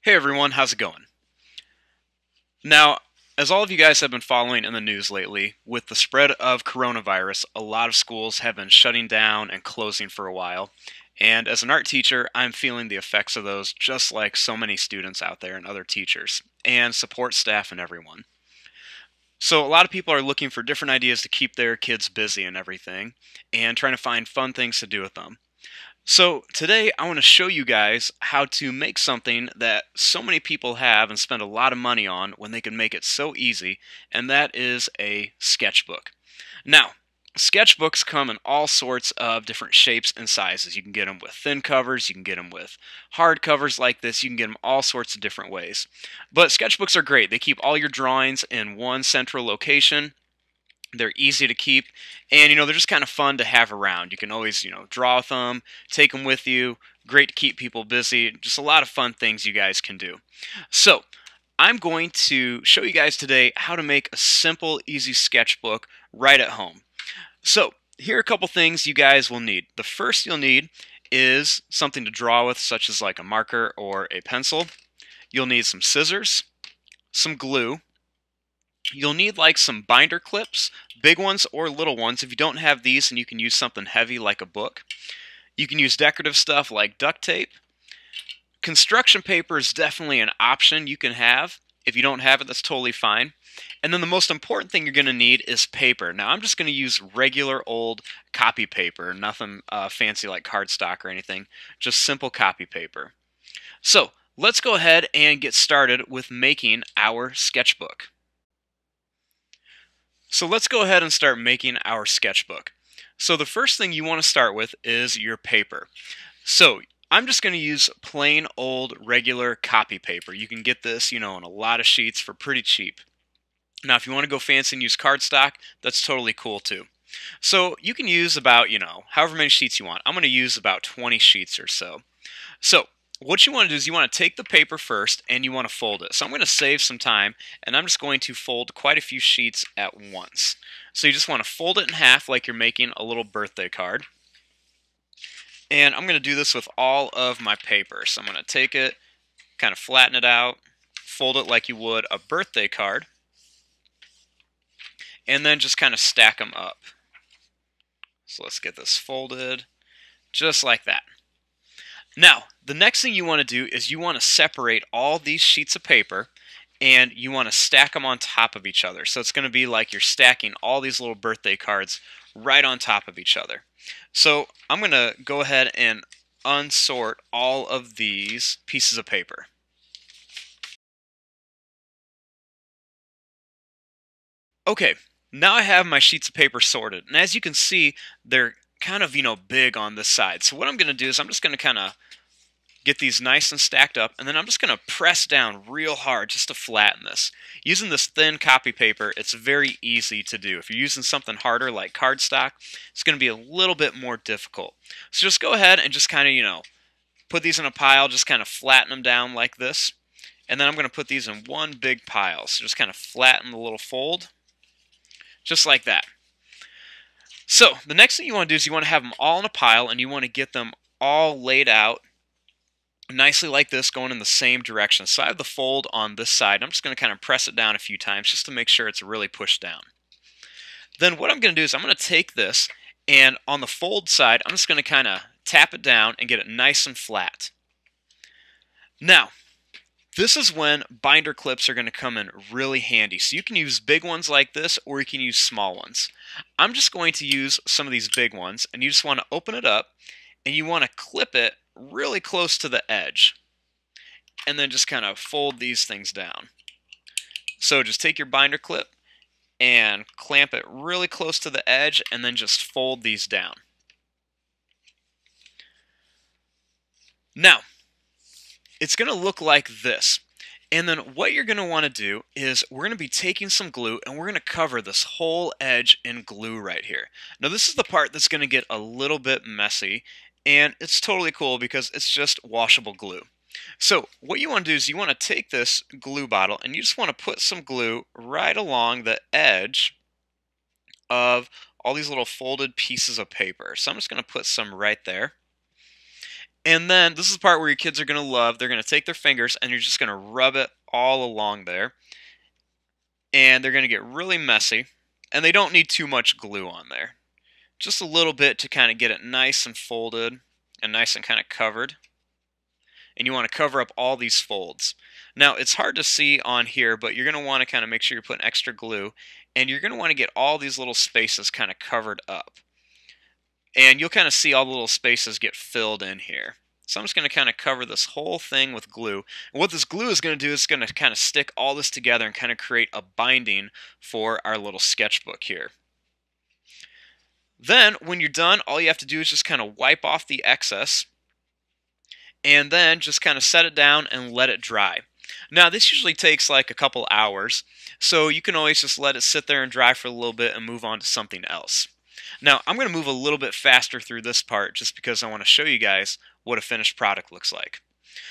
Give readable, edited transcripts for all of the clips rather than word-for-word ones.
Hey everyone, how's it going? Now, as all of you guys have been following in the news lately, with the spread of coronavirus, a lot of schools have been shutting down and closing for a while. And as an art teacher, I'm feeling the effects of those just like so many students out there and other teachers, and support staff and everyone. So, a lot of people are looking for different ideas to keep their kids busy and everything, and trying to find fun things to do with them. So today I want to show you guys how to make something that so many people have and spend a lot of money on when they can make it so easy, and that is a sketchbook. Now, sketchbooks come in all sorts of different shapes and sizes. You can get them with thin covers, you can get them with hard covers like this, you can get them all sorts of different ways. But sketchbooks are great. They keep all your drawings in one central location. They're easy to keep, and they're just kind of fun to have around. You can always draw with them, take them with you. Great to keep people busy. Just a lot of fun things you guys can do. So I'm going to show you guys today how to make a simple, easy sketchbook right at home. So here are a couple things you guys will need. The first you'll need is something to draw with, such as like a marker or a pencil. You'll need some scissors, some glue. You'll need like some binder clips, big ones or little ones. If you don't have these, then you can use something heavy like a book. You can use decorative stuff like duct tape. Construction paper is definitely an option you can have. If you don't have it, that's totally fine. And then the most important thing you're going to need is paper. Now I'm just going to use regular old copy paper, nothing fancy like cardstock or anything, just simple copy paper. So let's go ahead and get started with making our sketchbook. So let's go ahead and start making our sketchbook. So the first thing you want to start with is your paper. So I'm just going to use plain old regular copy paper. You can get this, in a lot of sheets for pretty cheap. Now if you want to go fancy and use cardstock, that's totally cool too. So you can use about, however many sheets you want. I'm going to use about 20 sheets or so. So what you want to do is you want to take the paper first and you want to fold it. So I'm going to save some time and I'm just going to fold quite a few sheets at once. So you just want to fold it in half like you're making a little birthday card. And I'm going to do this with all of my paper. So I'm going to take it, kind of flatten it out, fold it like you would a birthday card, and then just kind of stack them up. So let's get this folded just like that. Now, the next thing you want to do is you want to separate all these sheets of paper and you want to stack them on top of each other. So it's going to be like you're stacking all these little birthday cards right on top of each other. So I'm going to go ahead and unsort all of these pieces of paper. Okay, now I have my sheets of paper sorted, and as you can see, they're kind of, big on this side. So what I'm going to do is I'm just going to kind of get these nice and stacked up, and then I'm just going to press down real hard just to flatten this. Using this thin copy paper, it's very easy to do. If you're using something harder like cardstock, it's going to be a little bit more difficult. So just go ahead and just kind of, put these in a pile, just kind of flatten them down like this. And then I'm going to put these in one big pile. So just kind of flatten the little fold, just like that. So the next thing you want to do is you want to have them all in a pile and you want to get them all laid out nicely like this, going in the same direction. So I have the fold on this side. I'm just going to kind of press it down a few times just to make sure it's really pushed down. Then what I'm going to do is I'm going to take this and on the fold side I'm just going to kind of tap it down and get it nice and flat. Now this is when binder clips are going to come in really handy. So you can use big ones like this or you can use small ones. I'm just going to use some of these big ones, and you just want to open it up and you want to clip it really close to the edge and then just kind of fold these things down. So just take your binder clip and clamp it really close to the edge and then just fold these down. Now it's going to look like this. And then what you're going to want to do is we're going to be taking some glue and we're going to cover this whole edge in glue right here. Now this is the part that's going to get a little bit messy, and it's totally cool because it's just washable glue. So what you want to do is you want to take this glue bottle and you just want to put some glue right along the edge of all these little folded pieces of paper. So I'm just going to put some right there. And then this is the part where your kids are going to love. They're going to take their fingers and you're just going to rub it all along there. And they're going to get really messy. And they don't need too much glue on there. Just a little bit to kind of get it nice and folded and nice and kind of covered. And you want to cover up all these folds. Now, it's hard to see on here, but you're going to want to kind of make sure you're putting extra glue. And you're going to want to get all these little spaces kind of covered up. And you'll kind of see all the little spaces get filled in here. So I'm just going to kind of cover this whole thing with glue. And what this glue is going to do is going to kind of stick all this together and kind of create a binding for our little sketchbook here. Then, when you're done, all you have to do is just kind of wipe off the excess and then just kind of set it down and let it dry. Now, this usually takes like a couple hours, so you can always just let it sit there and dry for a little bit and move on to something else. Now, I'm going to move a little bit faster through this part just because I want to show you guys what a finished product looks like.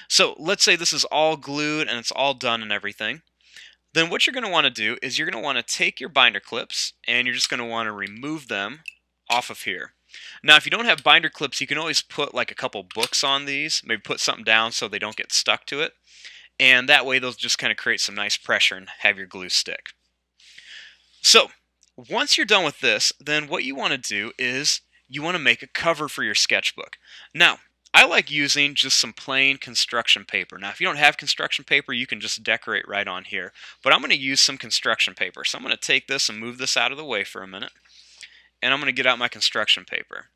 So, let's say this is all glued and it's all done and everything. Then what you're going to want to do is you're going to want to take your binder clips and you're just going to want to remove them off of here. Now, if you don't have binder clips, you can always put like a couple books on these, maybe put something down so they don't get stuck to it. And that way they'll just kind of create some nice pressure and have your glue stick. So, once you're done with this, then what you want to do is you want to make a cover for your sketchbook. Now, I like using just some plain construction paper. Now, if you don't have construction paper, you can just decorate right on here. But I'm going to use some construction paper. So I'm going to take this and move this out of the way for a minute. And I'm going to get out my construction paper.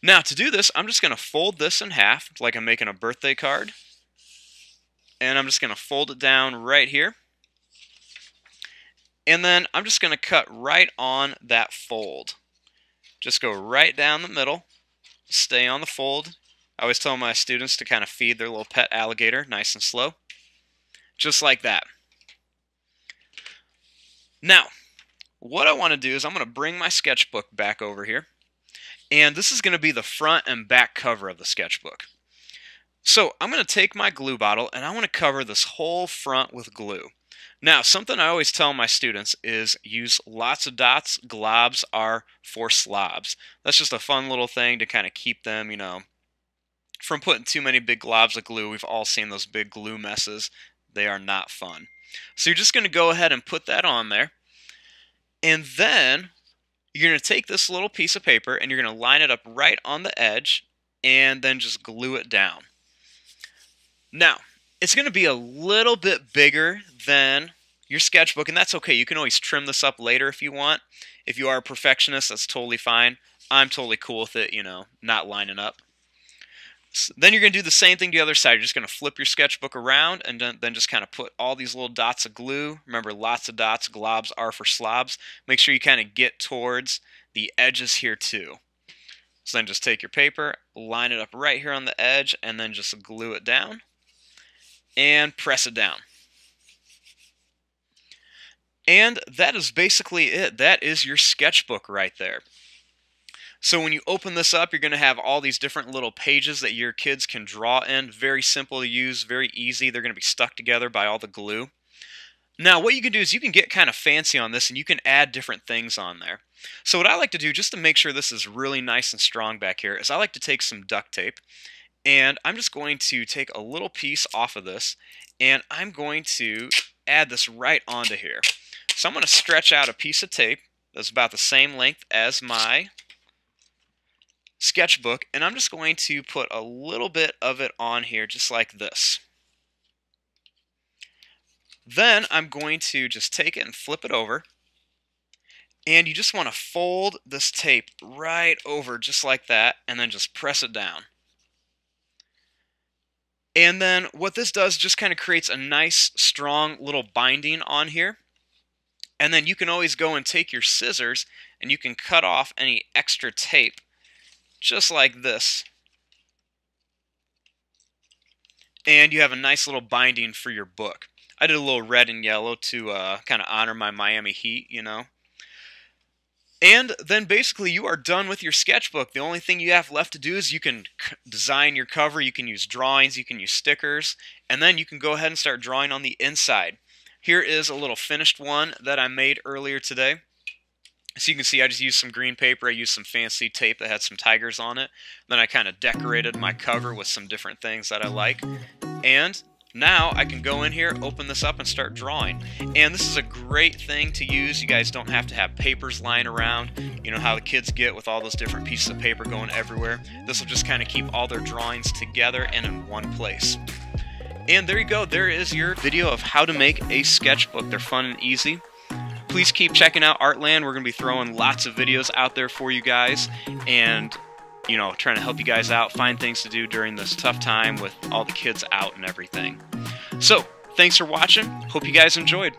Now, to do this, I'm just going to fold this in half like I'm making a birthday card. And I'm just going to fold it down right here. And then I'm just going to cut right on that fold. Just go right down the middle. Stay on the fold. I always tell my students to kind of feed their little pet alligator nice and slow. Just like that. Now, what I want to do is I'm going to bring my sketchbook back over here. And this is going to be the front and back cover of the sketchbook. So I'm going to take my glue bottle and I want to cover this whole front with glue. Now, something I always tell my students is use lots of dots. Globs are for slobs. That's just a fun little thing to kind of keep them, from putting too many big globs of glue. We've all seen those big glue messes. They are not fun. So you're just going to go ahead and put that on there. And then you're going to take this little piece of paper and you're going to line it up right on the edge and then just glue it down. Now, it's going to be a little bit bigger than your sketchbook, and that's okay. You can always trim this up later if you want. If you are a perfectionist, that's totally fine. I'm totally cool with it, not lining up. So then you're going to do the same thing to the other side. You're just going to flip your sketchbook around and then just kind of put all these little dots of glue. Remember, lots of dots. Globs are for slobs. Make sure you kind of get towards the edges here too. So then just take your paper, line it up right here on the edge, and then just glue it down and press it down. And that is basically it. That is your sketchbook right there. So when you open this up, you're going to have all these different little pages that your kids can draw in. Very simple to use, very easy. They're going to be stuck together by all the glue. Now, what you can do is you can get kind of fancy on this and you can add different things on there. So what I like to do, just to make sure this is really nice and strong back here, is I like to take some duct tape. And I'm just going to take a little piece off of this and I'm going to add this right onto here. So I'm going to stretch out a piece of tape that's about the same length as my sketchbook, and I'm just going to put a little bit of it on here just like this. Then I'm going to just take it and flip it over, and you just want to fold this tape right over just like that and then just press it down. And then what this does just kind of creates a nice strong little binding on here. And then you can always go and take your scissors and you can cut off any extra tape just like this. And you have a nice little binding for your book. I did a little red and yellow to kind of honor my Miami Heat, And then basically you are done with your sketchbook. The only thing you have left to do is you can design your cover, you can use drawings, you can use stickers, and then you can go ahead and start drawing on the inside. Here is a little finished one that I made earlier today. So you can see I just used some green paper, I used some fancy tape that had some tigers on it. Then I kind of decorated my cover with some different things that I like. And now I can go in here, open this up, and start drawing. And this is a great thing to use. You guys don't have to have papers lying around. You know how the kids get with all those different pieces of paper going everywhere. This will just kind of keep all their drawings together and in one place. And there you go. There is your video of how to make a sketchbook. They're fun and easy. Please keep checking out Artland. We're going to be throwing lots of videos out there for you guys, and trying to help you guys out, find things to do during this tough time with all the kids out and everything. So, thanks for watching. Hope you guys enjoyed.